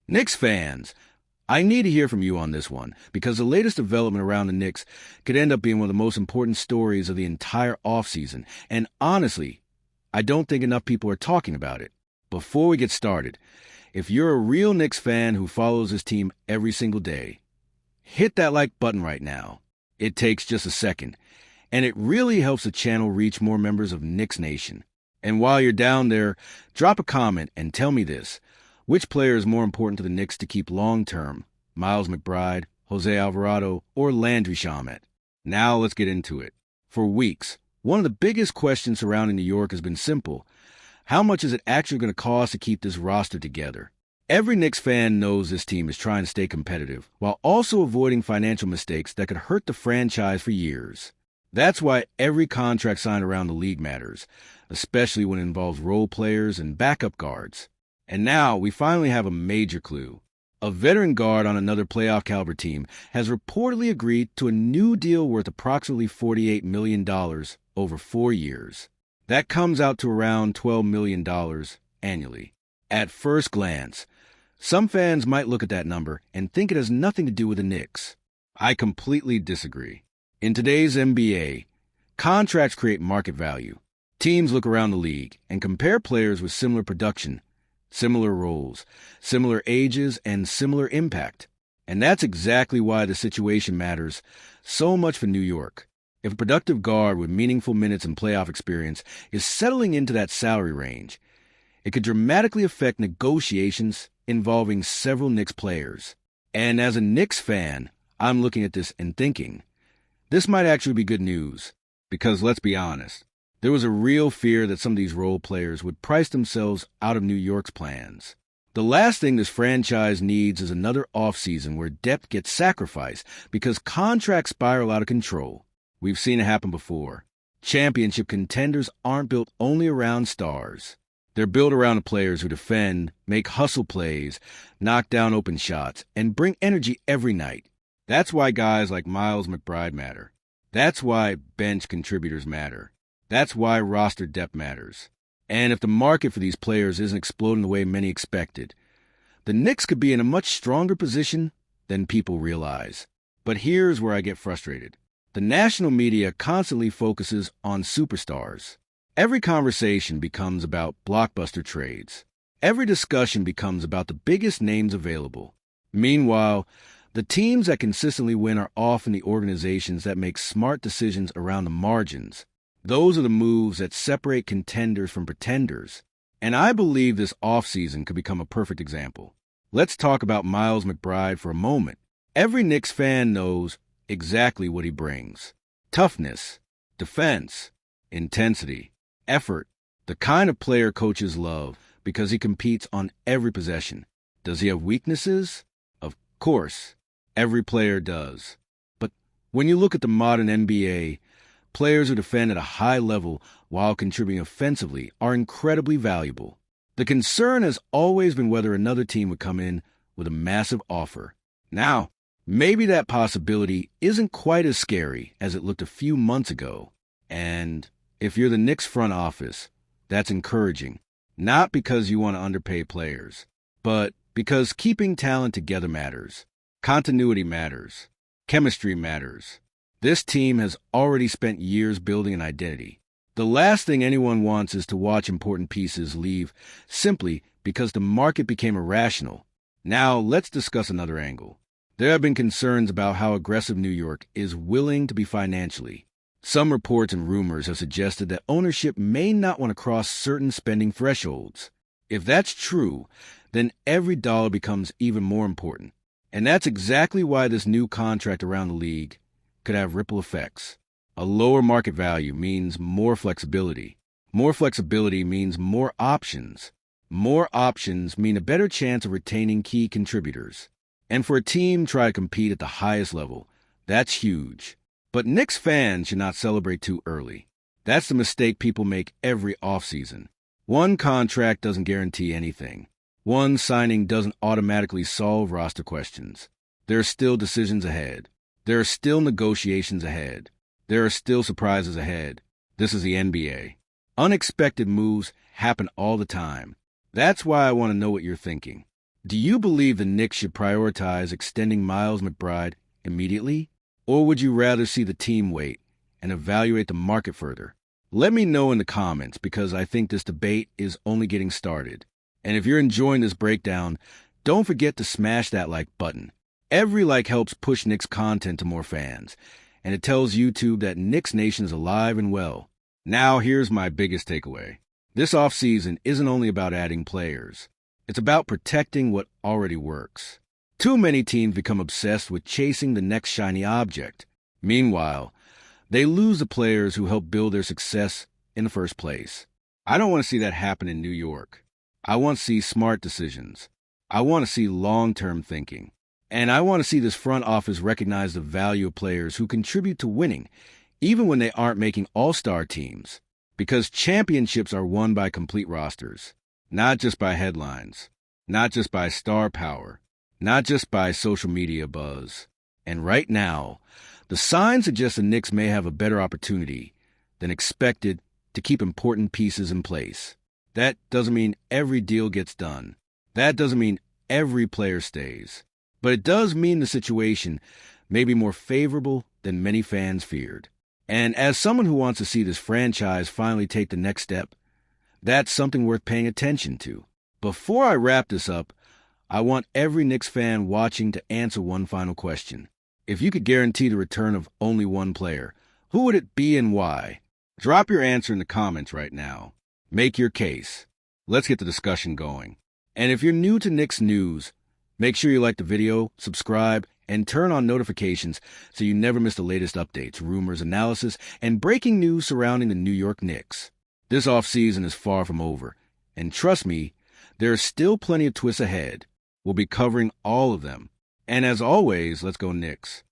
Knicks fans, I need to hear from you on this one because the latest development around the Knicks could end up being one of the most important stories of the entire offseason. And honestly, I don't think enough people are talking about it. Before we get started, if you're a real Knicks fan who follows this team every single day, hit that like button right now. It takes just a second, and it really helps the channel reach more members of Knicks Nation. And while you're down there, drop a comment and tell me this. Which player is more important to the Knicks to keep long-term? Miles McBride, Jose Alvarado, or Landry Shamet? Now let's get into it. For weeks, one of the biggest questions surrounding New York has been simple. How much is it actually going to cost to keep this roster together? Every Knicks fan knows this team is trying to stay competitive while also avoiding financial mistakes that could hurt the franchise for years. That's why every contract signed around the league matters, especially when it involves role players and backup guards. And now we finally have a major clue. A veteran guard on another playoff caliber team has reportedly agreed to a new deal worth approximately $48 million over 4 years. That comes out to around $12 million annually. At first glance, some fans might look at that number and think it has nothing to do with the Knicks. I completely disagree. In today's NBA, contracts create market value. Teams look around the league and compare players with similar production, similar roles, similar ages, and similar impact. And that's exactly why the situation matters so much for New York. If a productive guard with meaningful minutes and playoff experience is settling into that salary range, it could dramatically affect negotiations involving several Knicks players. And as a Knicks fan, I'm looking at this and thinking, this might actually be good news. Because let's be honest, there was a real fear that some of these role players would price themselves out of New York's plans. The last thing this franchise needs is another offseason where depth gets sacrificed because contracts spiral out of control. We've seen it happen before. Championship contenders aren't built only around stars. They're built around the players who defend, make hustle plays, knock down open shots, and bring energy every night. That's why guys like Miles McBride matter. That's why bench contributors matter. That's why roster depth matters. And if the market for these players isn't exploding the way many expected, the Knicks could be in a much stronger position than people realize. But here's where I get frustrated. The national media constantly focuses on superstars. Every conversation becomes about blockbuster trades. Every discussion becomes about the biggest names available. Meanwhile, the teams that consistently win are often the organizations that make smart decisions around the margins. Those are the moves that separate contenders from pretenders. And I believe this offseason could become a perfect example. Let's talk about Miles McBride for a moment. Every Knicks fan knows exactly what he brings. Toughness, defense, intensity, effort. The kind of player coaches love because he competes on every possession. Does he have weaknesses? Of course, every player does. But when you look at the modern NBA, players who defend at a high level while contributing offensively are incredibly valuable. The concern has always been whether another team would come in with a massive offer. Now, maybe that possibility isn't quite as scary as it looked a few months ago. And if you're the Knicks front office, that's encouraging. Not because you want to underpay players, but because keeping talent together matters. Continuity matters. Chemistry matters. This team has already spent years building an identity. The last thing anyone wants is to watch important pieces leave simply because the market became irrational. Now, let's discuss another angle. There have been concerns about how aggressive New York is willing to be financially. Some reports and rumors have suggested that ownership may not want to cross certain spending thresholds. If that's true, then every dollar becomes even more important. And that's exactly why this new contract around the league could have ripple effects. A lower market value means more flexibility. More flexibility means more options. More options mean a better chance of retaining key contributors. And for a team to try to compete at the highest level, that's huge. But Knicks fans should not celebrate too early. That's the mistake people make every offseason. One contract doesn't guarantee anything. One signing doesn't automatically solve roster questions. There are still decisions ahead. There are still negotiations ahead. There are still surprises ahead. This is the NBA. Unexpected moves happen all the time. That's why I want to know what you're thinking. Do you believe the Knicks should prioritize extending Miles McBride immediately? Or would you rather see the team wait and evaluate the market further? Let me know in the comments because I think this debate is only getting started. And if you're enjoying this breakdown, don't forget to smash that like button. Every like helps push Knicks content to more fans, and it tells YouTube that Knicks Nation is alive and well. Now here's my biggest takeaway. This offseason isn't only about adding players. It's about protecting what already works. Too many teams become obsessed with chasing the next shiny object. Meanwhile, they lose the players who helped build their success in the first place. I don't want to see that happen in New York. I want to see smart decisions. I want to see long-term thinking. And I want to see this front office recognize the value of players who contribute to winning, even when they aren't making all-star teams. Because championships are won by complete rosters, not just by headlines, not just by star power, not just by social media buzz. And right now, the signs suggest the Knicks may have a better opportunity than expected to keep important pieces in place. That doesn't mean every deal gets done. That doesn't mean every player stays. But it does mean the situation may be more favorable than many fans feared. And as someone who wants to see this franchise finally take the next step, that's something worth paying attention to. Before I wrap this up, I want every Knicks fan watching to answer one final question. If you could guarantee the return of only one player, who would it be and why? Drop your answer in the comments right now. Make your case. Let's get the discussion going. And if you're new to Knicks news, make sure you like the video, subscribe, and turn on notifications so you never miss the latest updates, rumors, analysis, and breaking news surrounding the New York Knicks. This offseason is far from over, and trust me, there are still plenty of twists ahead. We'll be covering all of them. And as always, let's go Knicks.